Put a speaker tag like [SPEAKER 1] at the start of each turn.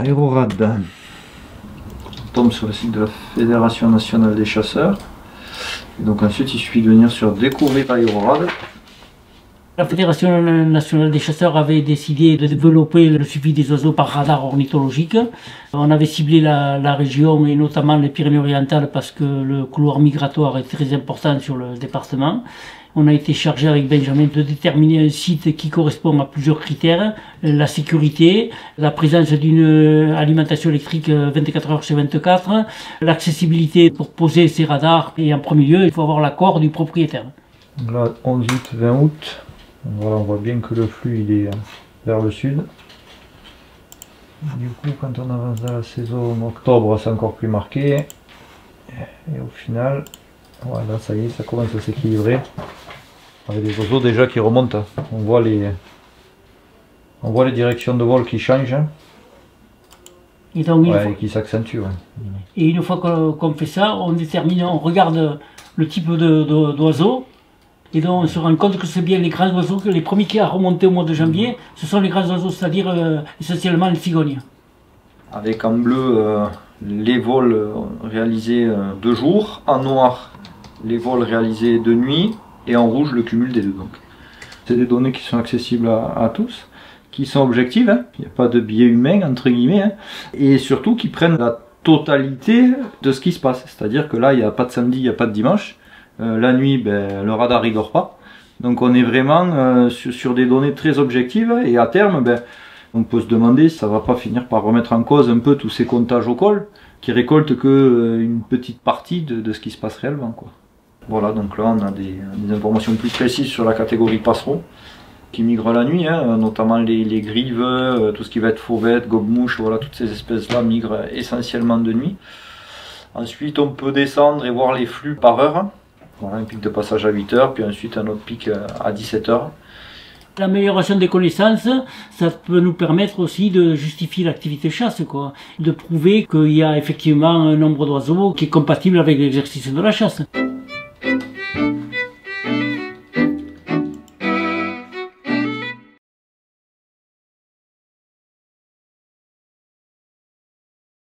[SPEAKER 1] Aérorad. On tombe sur le site de la Fédération nationale des chasseurs. Et donc ensuite il suffit de venir sur découvrir Aérorad.
[SPEAKER 2] La Fédération nationale des chasseurs avait décidé de développer le suivi des oiseaux par radar ornithologique. On avait ciblé la région et notamment les Pyrénées-Orientales parce que le couloir migratoire est très important sur le département. On a été chargé avec Benjamin de déterminer un site qui correspond à plusieurs critères. La sécurité, la présence d'une alimentation électrique 24 heures sur 24, l'accessibilité pour poser ces radars et en premier lieu, il faut avoir l'accord du propriétaire.
[SPEAKER 1] Donc là, 11 août, 20 août. Voilà, on voit bien que le flux il est vers le sud. Du coup, quand on avance dans la saison en octobre, c'est encore plus marqué. Et au final, voilà, ça y est, ça commence à s'équilibrer. Avec des oiseaux déjà qui remontent. On voit les directions de vol qui changent.
[SPEAKER 2] Et, donc,
[SPEAKER 1] et qui s'accentuent. Ouais.
[SPEAKER 2] Et une fois qu'on fait ça, on détermine, on regarde le type d'oiseau. Et donc on se rend compte que c'est bien les grands oiseaux, que les premiers qui a remonté au mois de janvier, ce sont les grands oiseaux, c'est-à-dire essentiellement les cigognes. Avec en bleu les vols réalisés de jour, en noir les vols réalisés de nuit, et en rouge le cumul des deux. C'est des données qui sont accessibles à tous, qui sont objectives, hein. Il n'y a pas de biais humain entre guillemets, hein. Et surtout qui prennent la totalité de ce qui se passe. C'est-à-dire que là il n'y a pas de samedi, il n'y a pas de dimanche. La nuit, ben, le radar il dort pas. Donc on est vraiment sur des données très objectives et à terme, ben, on peut se demander si ça va pas finir par remettre en cause un peu tous ces comptages au col qui récoltent que une petite partie de ce qui se passe réellement, quoi. Voilà, donc là on a des informations plus précises sur la catégorie passereau qui migrent la nuit, hein, notamment les grives, tout ce qui va être fauvette, gobe-mouche, voilà, toutes ces espèces là migrent essentiellement de nuit. Ensuite on peut descendre et voir les flux par heure. Voilà, un pic de passage à 8 heures, puis ensuite un autre pic à 17 heures. L'amélioration des connaissances, ça peut nous permettre aussi de justifier l'activité chasse, quoi. De prouver qu'il y a effectivement un nombre d'oiseaux qui est compatible avec l'exercice de la chasse.